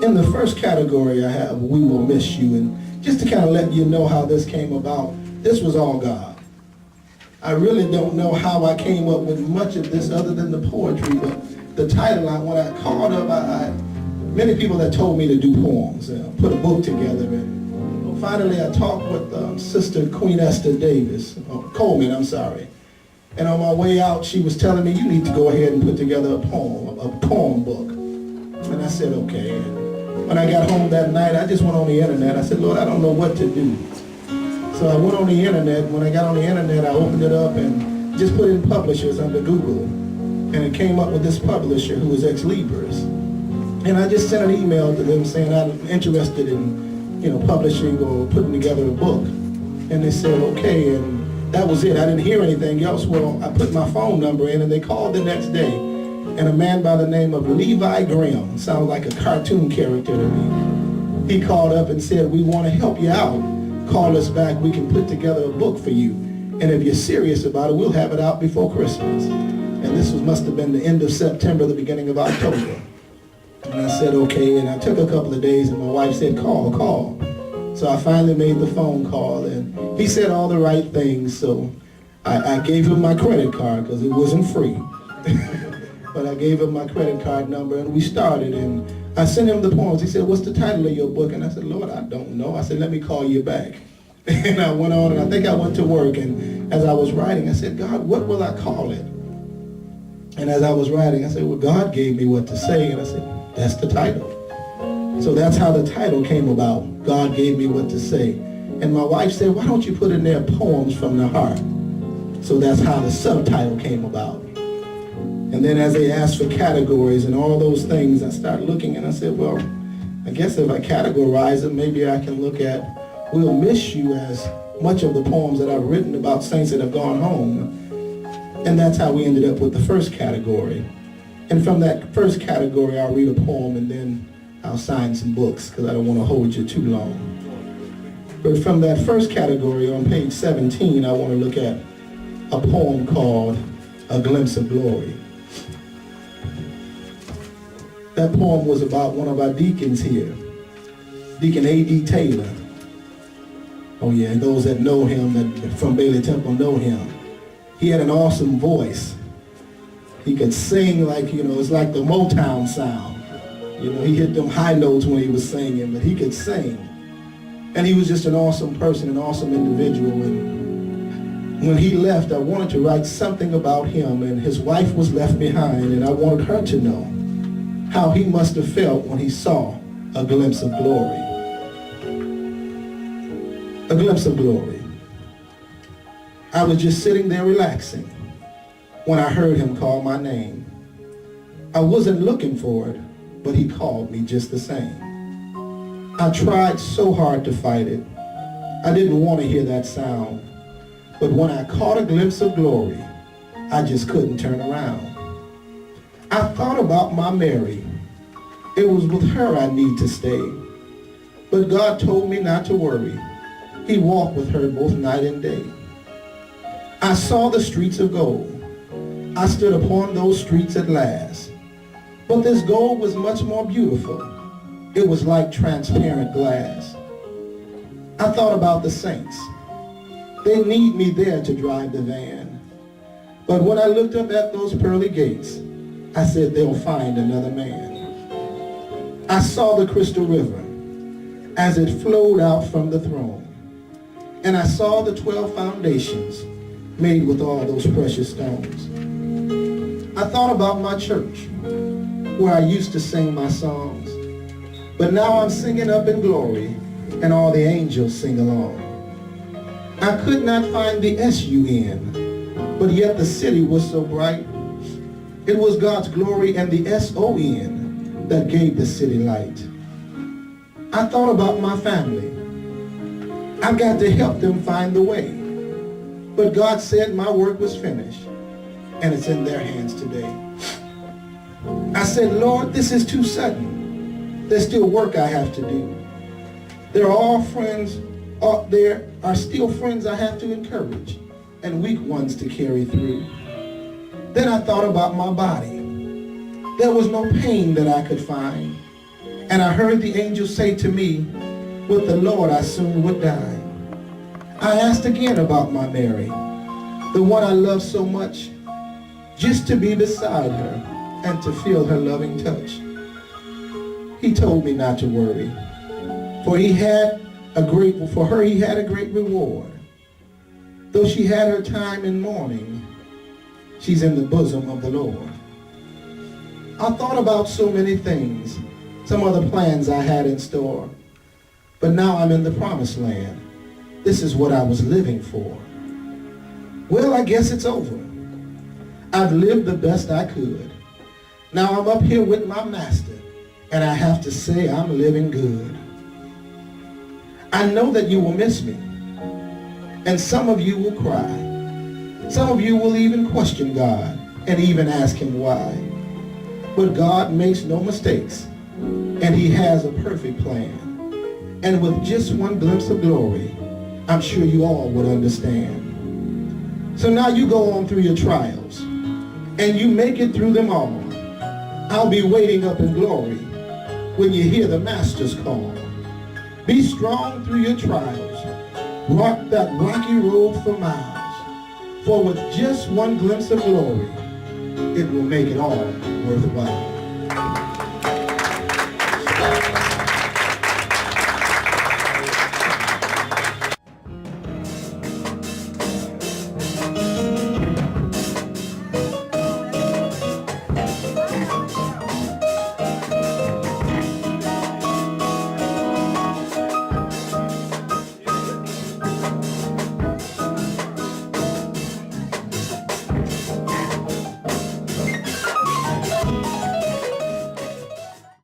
In the first category I have, we will miss you. And just to kind of let you know how this came about, this was all God. I really don't know how I came up with much of this other than the poetry, but the title, when I called up, many people that told me to do poems, put a book together. And finally I talked with Sister Queen Esther Davis, Coleman, I'm sorry. And on my way out, she was telling me, you need to go ahead and put together a poem book. And I said, okay. And when I got home that night, I just went on the internet. I said, Lord, I don't know what to do. So I went on the internet. When I got on the internet, I opened it up and just put in publishers under Google. And it came up with this publisher who was ex-Libris. And I just sent an email to them saying I'm interested in, publishing or putting together a book. And they said, okay, and that was it. I didn't hear anything else. Well, I put my phone number in and they called the next day. And a man by the name of Levi Graham, sounds like a cartoon character to me. He called up and said, we want to help you out. Call us back, we can put together a book for you. And if you're serious about it, we'll have it out before Christmas. And this must have been the end of September, the beginning of October. And I said, okay, and I took a couple of days and my wife said, call. So I finally made the phone call and he said all the right things. So I gave him my credit card because it wasn't free. But I gave him my credit card number and we started and I sent him the poems. He said, what's the title of your book? And I said, Lord, I don't know. I said, let me call you back. And I went on and I think I went to work and as I was writing, I said, God, what will I call it? And as I was writing, I said, well, God gave me what to say. And I said, that's the title. So that's how the title came about. God gave me what to say. And my wife said, why don't you put in there poems from the heart? So that's how the subtitle came about. And then as they asked for categories and all those things, I started looking and I said, well, I guess if I categorize them, maybe I can look at We'll Miss You as much of the poems that I've written about saints that have gone home. And that's how we ended up with the first category. And from that first category, I'll read a poem and then I'll sign some books because I don't want to hold you too long. But from that first category on page 17, I want to look at a poem called A Glimpse of Glory. That poem was about one of our deacons here, Deacon A.D. Taylor. Oh yeah, and those that know him, that from Bailey Temple know him. He had an awesome voice. He could sing like, it's like the Motown sound. He hit them high notes when he was singing, but he could sing. And he was just an awesome person, an awesome individual. And when he left, I wanted to write something about him, and his wife was left behind, and I wanted her to know how he must have felt when he saw a glimpse of glory. A glimpse of glory. I was just sitting there relaxing when I heard him call my name. I wasn't looking for it, but he called me just the same. I tried so hard to fight it. I didn't want to hear that sound. But when I caught a glimpse of glory, I just couldn't turn around. I thought about my Mary. It was with her I need to stay. But God told me not to worry. He walked with her both night and day. I saw the streets of gold. I stood upon those streets at last. But this gold was much more beautiful. It was like transparent glass. I thought about the saints. They need me there to drive the van. But when I looked up at those pearly gates, I said they'll find another man. I saw the crystal river as it flowed out from the throne. And I saw the 12 foundations made with all those precious stones. I thought about my church, where I used to sing my songs. But now I'm singing up in glory, and all the angels sing along. I could not find the S-U-N, but yet the city was so bright. It was God's glory and the S-O-N that gave the city light. I thought about my family. I got to help them find the way. But God said my work was finished, and it's in their hands today. I said, Lord, this is too sudden. There's still work I have to do. They're all friends, there are still friends I have to encourage and weak ones to carry through. Then I thought about my body. There was no pain that I could find. And I heard the angel say to me, with the Lord I soon would die. I asked again about my Mary, the one I love so much, just to be beside her and to feel her loving touch. He told me not to worry, for he had a great reward. Though she had her time in mourning, she's in the bosom of the Lord. I thought about so many things, some other plans I had in store, but now I'm in the promised land. This is what I was living for. Well, I guess it's over. I've lived the best I could. Now I'm up here with my master, and I have to say I'm living good. I know that you will miss me, and some of you will cry. Some of you will even question God and even ask him why. But God makes no mistakes, and he has a perfect plan. And with just one glimpse of glory, I'm sure you all would understand. So now you go on through your trials, and you make it through them all. I'll be waiting up in glory when you hear the Master's call. Be strong through your trials. Rock that rocky road for miles. For with just one glimpse of glory, it will make it all worthwhile.